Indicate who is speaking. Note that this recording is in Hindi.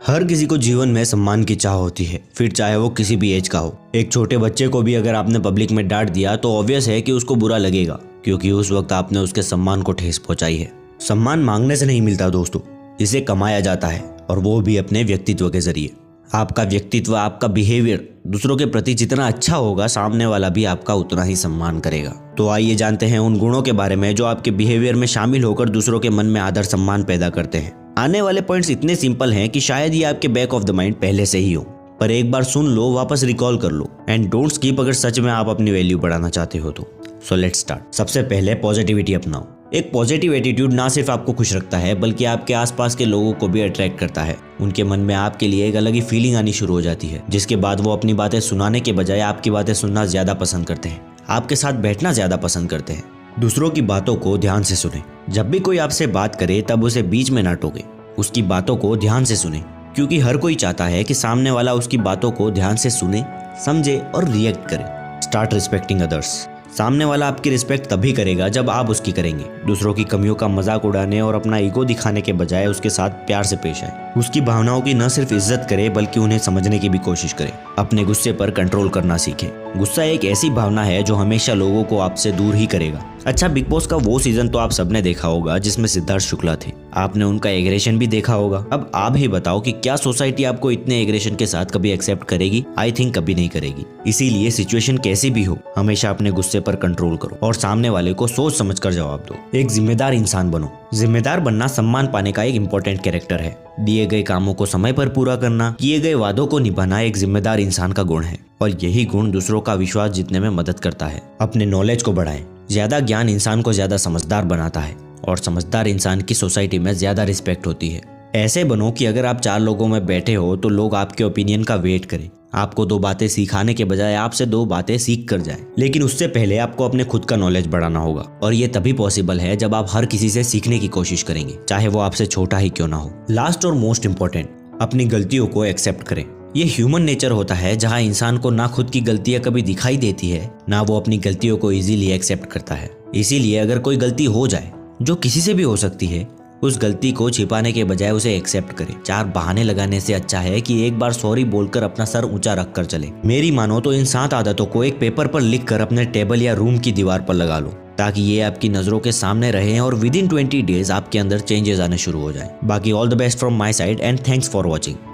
Speaker 1: हर किसी को जीवन में सम्मान की चाह होती है, फिर चाहे वो किसी भी एज का हो। एक छोटे बच्चे को भी अगर आपने पब्लिक में डांट दिया तो ऑब्वियस है कि उसको बुरा लगेगा, क्योंकि उस वक्त आपने उसके सम्मान को ठेस पहुंचाई है। सम्मान मांगने से नहीं मिलता दोस्तों, इसे कमाया जाता है, और वो भी अपने व्यक्तित्व के जरिए। आपका व्यक्तित्व, आपका बिहेवियर दूसरों के प्रति जितना अच्छा होगा, सामने वाला भी आपका उतना ही सम्मान करेगा। तो आइए जानते हैं उन गुणों के बारे में जो आपके बिहेवियर में शामिल होकर दूसरों के मन में आदर सम्मान पैदा करते हैं। आने वाले पॉइंट्स इतने सिंपल हैं कि शायद ये आपके बैक ऑफ द माइंड पहले से ही हो, पर एक बार सुन लो, वापस रिकॉल कर लो एंड डोंट स्किप अगर सच में आप अपनी वैल्यू बढ़ाना चाहते हो तो। So let's start. सबसे पहले पॉजिटिविटी अपनाओ। एक पॉजिटिव एटीट्यूड ना सिर्फ आपको खुश रखता है, बल्कि आपके आसपास के लोगों को भी अट्रैक्ट करता है। उनके मन में आपके लिए एक अलग ही फीलिंग आनी शुरू हो जाती है, जिसके बाद वो अपनी बातें सुनाने के बजाय आपकी बातें सुनना ज्यादा पसंद करते हैं, आपके साथ बैठना ज्यादा पसंद करते हैं। दूसरों की बातों को ध्यान से सुने। जब भी कोई आपसे बात करे तब उसे बीच में ना टोके, उसकी बातों को ध्यान से सुने, क्योंकि हर कोई चाहता है कि सामने वाला उसकी बातों को ध्यान से सुने, समझे और रिएक्ट करे। Start respecting others. सामने वाला आपकी रिस्पेक्ट तभी करेगा जब आप उसकी करेंगे। दूसरों की कमियों का मजाक उड़ाने और अपना ईगो दिखाने के बजाय उसके साथ प्यार से पेश आए। उसकी भावनाओं की न सिर्फ इज्जत करे, बल्कि उन्हें समझने की भी कोशिश करे। अपने गुस्से पर कंट्रोल करना सीखें। गुस्सा एक ऐसी भावना है जो हमेशा लोगों को आपसे दूर ही करेगा। अच्छा, बिग बॉस का वो सीजन तो आप सबने देखा होगा जिसमें सिद्धार्थ शुक्ला थे। आपने उनका एग्रेशन भी देखा होगा। अब आप ही बताओ कि क्या सोसाइटी आपको इतने एग्रेशन के साथ कभी एक्सेप्ट करेगी? आई थिंक कभी नहीं करेगी। इसीलिए सिचुएशन कैसी भी हो, हमेशा अपने गुस्से पर कंट्रोल करो और सामने वाले को सोच समझ कर जवाब दो। एक जिम्मेदार इंसान बनो। जिम्मेदार बनना सम्मान पाने का एक इम्पोर्टेंट कैरेक्टर है। दिए गए कामों को समय पर पूरा करना, किए गए वादों को निभाना एक जिम्मेदार इंसान का गुण है, और यही गुण दूसरों का विश्वास जीतने में मदद करता है। अपने नॉलेज को बढ़ाएं। ज्यादा ज्ञान इंसान को ज्यादा समझदार बनाता है, और समझदार इंसान की सोसाइटी में ज्यादा रिस्पेक्ट होती है। ऐसे बनो कि अगर आप 4 लोगों में बैठे हो तो लोग आपके ओपिनियन का वेट करें। आपको 2 बातें सिखाने के बजाय आपसे 2 बातें सीख कर जाएं। लेकिन उससे पहले आपको अपने खुद का नॉलेज बढ़ाना होगा, और ये तभी पॉसिबल है जब आप हर किसी से सीखने की कोशिश करेंगे, चाहे वो आपसे छोटा ही क्यों ना हो। लास्ट और मोस्ट इंपॉर्टेंट, अपनी गलतियों को एक्सेप्ट करें। ये ह्यूमन नेचर होता है, जहाँ इंसान को ना खुद की गलतियां कभी दिखाई देती है, ना वो अपनी गलतियों को इजीली एक्सेप्ट करता है। इसीलिए अगर कोई गलती हो जाए, जो किसी से भी हो सकती है, उस गलती को छिपाने के बजाय उसे एक्सेप्ट करें। 4 बहाने लगाने से अच्छा है कि एक बार सॉरी बोलकर अपना सर ऊंचा रख कर चले। मेरी मानो तो इन 7 आदतों को एक पेपर पर लिखकर अपने टेबल या रूम की दीवार पर लगा लो, ताकि ये आपकी नजरों के सामने रहे और विद इन 20 डेज आपके अंदर चेंजेस आने शुरू हो जाए। बाकी all the best from my side and thanks for watching.